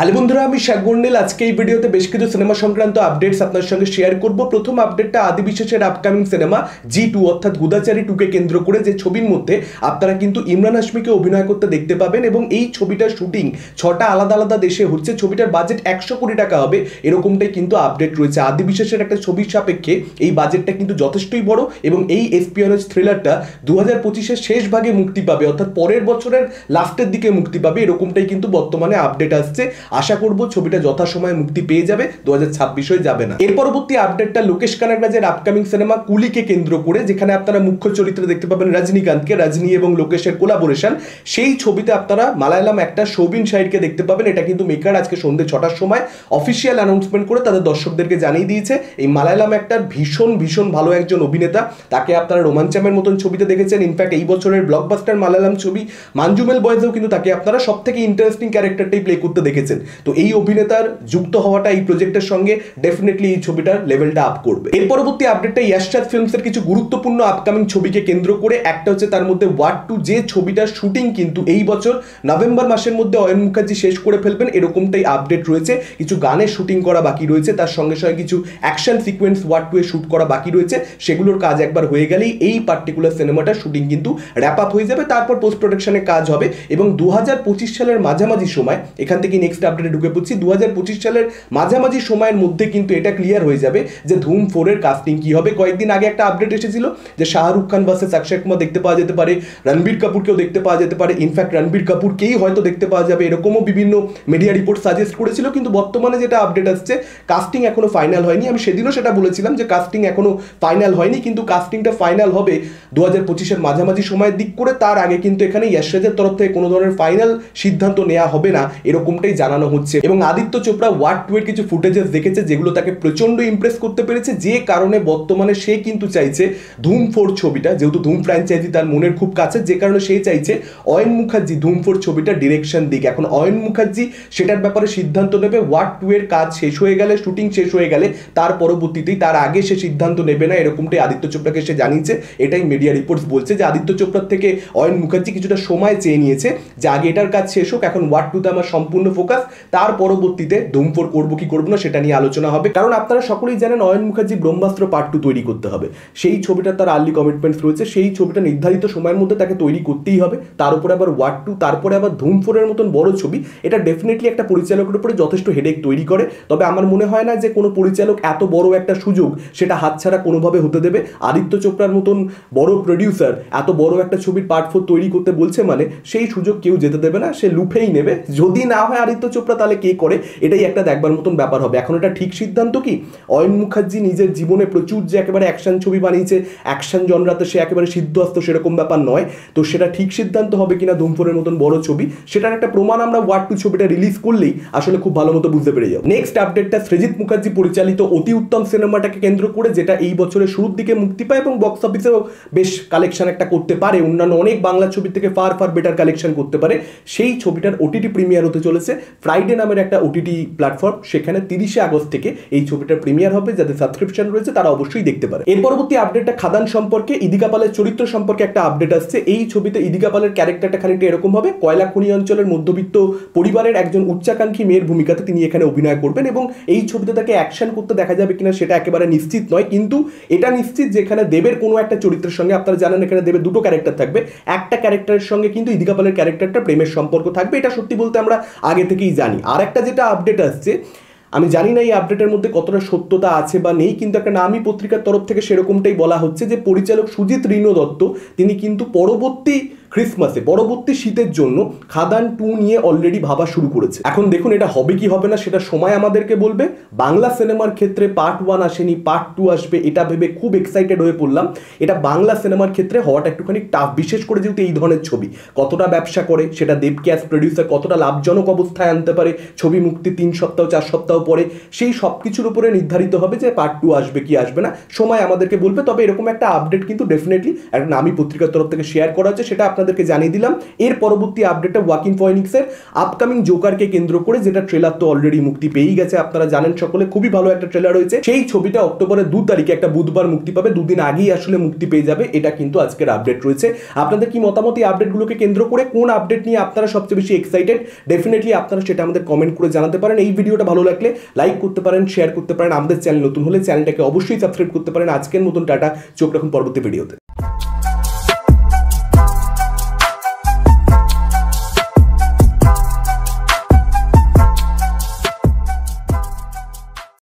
Hello বন্ধুরা, আমি শাকবন্ডেল। আজকে এই ভিডিওতে বেশ কিছু সিনেমা সংক্রান্ত আপডেটস আপনার সঙ্গে শেয়ার করব। প্রথম আপডেটটা আদি বিশ্বাসের আপকামিং সিনেমা G2 অর্থাৎ গুদাচারী 2কে কেন্দ্র করে যে ছবির মধ্যে আপনারা কিন্তু ইমরান হাশমিকে অভিনয় করতে দেখতে পাবেন এবং এই ছবিটার শুটিং 6টা আলাদা আলাদা দেশে হচ্ছে। ছবিটার বাজেট 100 কোটি টাকা হবে, এরকমটাই কিন্তু আপডেট রয়েছে। আদি বিশ্বাসের একটা ছবির সাপেক্ষে এই বাজেটটা কিন্তু যথেষ্টই বড় এবং এই এসপিওনেজ থ্রিলারটা 2025-এর শেষ ভাগে মুক্তি পাবে, অর্থাৎ পরের বছরের লাস্টের দিকে মুক্তি পাবে, এরকমটাই কিন্তু বর্তমানে আপডেট আসছে। আশা করব ছবিটা যথাসময়ে মুক্তি পেয়ে যাবে, 2026 হয়ে যাবে না। এর পরবর্তী আপডেটটা লোকেশ কানাগরাজের আপকামিং সিনেমা কুলিকে কেন্দ্র করে, যেখানে আপনারা মুখ্য চরিত্রে দেখতে পাবেন রজনীকান্তকে, রজনী এবং লোকেশের কোলাবোরেশন। সেই ছবিতে আপনারা মালায়ালাম একটা শোবিন শাহিরকে দেখতে পাবেন। এটা কিন্তু মেকার আজকে সন্ধ্যে 6টার সময় অফিসিয়াল অ্যানাউন্সমেন্ট করে তাদের দর্শকদেরকে জানিয়ে দিয়েছে। এই মালায়ালাম একটা ভীষণ ভীষণ ভালো একজন অভিনেতা, তাকে আপনারা রোমাঞ্চামের মতন ছবিতে দেখেছেন। ইনফ্যাক্ট এই বছরের ব্লকবাস্টার মালায়ালাম ছবি মাঞ্জুমেল বয়েজেও কিন্তু তাকে আপনারা সব থেকে ইন্টারেস্টিং ক্যারেক্টারটাই প্লে করতে দেখেছেন। তো এই অভিনেতার যুক্ত হওয়াটা এই প্রজেক্টের সঙ্গে ডেফিনেটলি এই ছবিটার লেভেলটা আপ করবে। এর পরবর্তী আপডেটটা ইয়াশরাজ ফিল্মসের কিছু গুরুত্বপূর্ণ আপকামিং ছবিকে কেন্দ্র করে। একটা হচ্ছে তার মধ্যে ওয়ার 2, যে ছবিটার শুটিং কিন্তু এই বছর নভেম্বর মাসের মধ্যে অয়ন মুখার্জি শেষ করে ফেলবেন, এরকমটাই আপডেট রয়েছে। কিছু গানের শুটিং করা বাকি রয়েছে, তার সঙ্গে সঙ্গে কিছু অ্যাকশন সিকোয়েন্স ওয়ার 2 এ শুট করা বাকি রয়েছে। সেগুলোর কাজ একবার হয়ে গেলেই এই পার্টিকুলার সিনেমাটার শুটিং কিন্তু র্যাপ আপ হয়ে যাবে, তারপর পোস্ট প্রোডাকশনের কাজ হবে এবং 2025 সালের মাঝামাঝি সময়, এখান থেকে নেক্সট আপডেটে ঢুকে পড়ছি, 2025 সালের মাঝামাঝি সময়ের মধ্যে কিন্তু এটা ক্লিয়ার হয়ে যাবে যে ধুম 4 এর কাস্টিং কি হবে। কয়েকদিন আগে একটা আপডেট এসেছিল যে শাহরুখ খান ভার্সেস অক্ষয় কুমার দেখতে পাওয়া যেতে পারে, রণবীর কাপুরকেও দেখতে পাওয়া যেতে পারে। ইনফ্যাক্ট রণবীর কাপুরকেই হয়তো দেখতে পাওয়া যাবে, এরকমও বিভিন্ন মিডিয়া রিপোর্ট সাজেস্ট করেছিল। কিন্তু বর্তমানে যেটা আপডেট আসছে, কাস্টিং এখনো ফাইনাল হয়নি। আমি সেদিনও সেটা বলেছিলাম যে কাস্টিং এখনো ফাইনাল হয়নি, কিন্তু কাস্টিংটা ফাইনাল হবে 2025-এর মাঝামাঝি সময়ের দিক করে। তার আগে কিন্তু এখানে ইয়াশরাজের তরফ থেকে কোনো ধরনের ফাইনাল সিদ্ধান্ত নেওয়া হবে না, এরকমটাই জানানো হচ্ছে। এবং আদিত্য চোপড়া ওয়ার 2 এর কিছু ফুটেজেস দেখেছে, যেগুলো তাকে প্রচন্ড ইমপ্রেস করতে পেরেছে, যে কারণে বর্তমানে সে কিন্তু চাইছে ধুম 4 ছবিটা, যেহেতু ধুম ফ্র্যাঞ্চাইজি তার মনের খুব কাছে, যে কারণে সে চাইছে অয়ন মুখার্জি ধুম 4 ছবিটা ডিরেকশন দিক। এখন অয়ন মুখার্জি সেটার ব্যাপারে সিদ্ধান্ত নেবে ওয়ার 2 এর কাজ শেষ হয়ে গেলে, শুটিং শেষ হয়ে গেলে, তার পরবর্তীতেই, তার আগে সে সিদ্ধান্ত নেবে না, এরকমটাই আদিত্য চোপড়াকে সে জানিয়েছে। এটাই মিডিয়া রিপোর্টস বলছে যে আদিত্য চোপড়ার থেকে অয়ন মুখার্জি কিছুটা সময় চেয়ে নিয়েছে যে আগে এটার কাজ শেষ হোক, এখন ওয়ার 2 তে আমার সম্পূর্ণ ফোকাস, তার পরবর্তীতে ধুম 4 করবো কি করবো না সেটা নিয়ে আলোচনা হবে। কারণ আপনারা সকলেই জানেন অয়ন মুখার্জি ব্রহ্মাস্ত্র পার্ট 2 তৈরি করতে হবে, সেই ছবিটা তার আর্লি কমিটমেন্টস রয়েছে, সেই ছবিটা নির্ধারিত সময়ের মধ্যে তাকে তৈরি করতেই হবে। তার উপরে আবার ওয়ার 2, তারপরে আবার ধুম 4 এর মতন বড় ছবি, এটা ডেফিনেটলি একটা পরিচালকের উপরে যথেষ্ট হেডেক তৈরি করে। তবে আমার মনে হয় না যে কোনো পরিচালক এত বড় একটা সুযোগ সেটা হাতছাড়া কোনোভাবে হতে দেবে। আদিত্য চোপড়ার মতন বড় প্রডিউসার এত বড় একটা ছবির পার্ট 4 তৈরি করতে বলছে মানে সেই সুযোগ কেউ যেতে দেবে না, সে লুফেই নেবে। যদি না হয় আদিত্য চোপড়া, তাহলে কে করে, এটাই একটা দেখবার মতন ব্যাপার হবে। এখন এটা ঠিক সিদ্ধান্ত কি? অয়ন মুখার্জি নিজের জীবনে প্রচুর যে একেবারে অ্যাকশন ছবি বানিয়েছে, অ্যাকশন জনরাতে সে একেবারে সিদ্ধহস্ত, সেরকম ব্যাপার নয়। তো সেটা ঠিক সিদ্ধান্ত হবে কিনা ধুম 4 এর মতন বড় ছবি, সেটার একটা প্রমাণ আমরা ওয়ার 2 ছবিটা রিলিজ করলেই আসলে খুব ভালো মতো বুঝতে পেরে যাবো। নেক্সট আপডেটটা সৃজিত মুখার্জি পরিচালিত অতি উত্তম সিনেমাটাকে কেন্দ্র করে, যেটা এই বছরের শুরুর দিকে মুক্তি পায় এবং বক্স অফিসেও বেশ কালেকশন একটা করতে পারে, অন্যান্য অনেক বাংলা ছবির থেকে ফার ফার বেটার কালেকশন করতে পারে। সেই ছবিটার ওটিটি প্রিমিয়ার হতে চলেছে ফ্রাইডে নামের একটা ওটিটি প্ল্যাটফর্ম, সেখানে 30শে আগস্ট থেকে এই ছবিটার প্রিমিয়ার হবে। যাদের সাবস্ক্রিপশন রয়েছে তারা অবশ্যই দেখতে পারে। এর পরবর্তী আপডেটটা খাদান সম্পর্কে, ইদিকা পালের চরিত্র সম্পর্কে একটা আপডেট আসছে। এই ছবিতে ইদিকা পালের ক্যারেক্টারটা খানিকটা এরকম হবে, কয়লা খনি অঞ্চলের মধ্যবিত্ত পরিবারের একজন উচ্চাকাঙ্ক্ষী মেয়ের ভূমিকাতে তিনি এখানে অভিনয় করবেন এবং এই ছবিতে তাকে অ্যাকশন করতে দেখা যাবে কিনা সেটা একেবারে নিশ্চিত নয়, কিন্তু এটা নিশ্চিত যে এখানে দেবের কোনো একটা চরিত্রের সঙ্গে, আপনারা জানেন এখানে দেবের দুটো ক্যারেক্টার থাকবে, একটা ক্যারেক্টারের সঙ্গে কিন্তু ইদিকা পালের ক্যারেক্টারটা প্রেমের সম্পর্ক থাকবে। এটা সত্যি বলতে আমরা আগে থেকেই জানি। আর একটা যেটা আপডেট আসছে, আমি জানি না এই আপডেটের মধ্যে কতটা সত্যতা আছে বা নেই, কিন্তু একটা নামী পত্রিকার তরফ থেকে সেরকমটাই বলা হচ্ছে যে পরিচালক সুজিত রিনো দত্ত তিনি কিন্তু পরবর্তী ক্রিসমাসে, পরবর্তী শীতের জন্য খাদান 2 নিয়ে অলরেডি ভাবা শুরু করেছে। এখন দেখুন এটা হবে কি হবে না সেটা সময় আমাদেরকে বলবে। বাংলা সিনেমার ক্ষেত্রে পার্ট 1 আসেনি, পার্ট 2 আসবে, এটা ভেবে খুব এক্সাইটেড হয়ে পড়লাম। এটা বাংলা সিনেমার ক্ষেত্রে হওয়াটা একটুখানি টাফ, বিশেষ করে যেহেতু এই ধরনের ছবি কতটা ব্যবসা করে, সেটা দেবকে অ্যাজ প্রডিউসার কতটা লাভজনক অবস্থায় আনতে পারে, ছবি মুক্তি 3 সপ্তাহ 4 সপ্তাহ পরে, সেই সব কিছুর উপরে নির্ধারিত হবে যে পার্ট 2 আসবে কি আসবে না, সময় আমাদেরকে বলবে। তবে এরকম একটা আপডেট কিন্তু ডেফিনেটলি একটা নামী পত্রিকার তরফ থেকে শেয়ার করা হচ্ছে, সেটা আপনারা আপনাদেরকে জানিয়ে দিলাম। এর পরবর্তী আপডেটটা ওয়াকিং ফিনিক্সের আপকামিং জোকারকে কেন্দ্র করে, যেটা ট্রেলার তো অলরেডি মুক্তি পেয়েই গেছে, আপনারা জানেন সকলে, খুবই ভালো একটা ট্রেলার হয়েছে। সেই ছবিটা অক্টোবরের 2 তারিখে একটা বুধবার মুক্তি পাবে, দুদিন আগেই আসলে মুক্তি পেয়ে যাবে। এটা কিন্তু আজকের আপডেট রয়েছে। আপনাদের কি মতামত এই আপডেটগুলোকে কেন্দ্র করে? কোন আপডেট নিয়ে আপনারা সবচেয়ে বেশি এক্সাইটেড? ডেফিনেটলি আপনারা সেটা আমাদের কমেন্ট করে জানাতে পারেন। এই ভিডিওটা ভালো লাগলে লাইক করতে পারেন, শেয়ার করতে পারেন। আমাদের চ্যানেল নতুন হলে চ্যানেলটাকে অবশ্যই সাবস্ক্রাইব করতে পারেন। আজকের মতন টাটা, চোখ রাখুন পরবর্তী ভিডিওতে।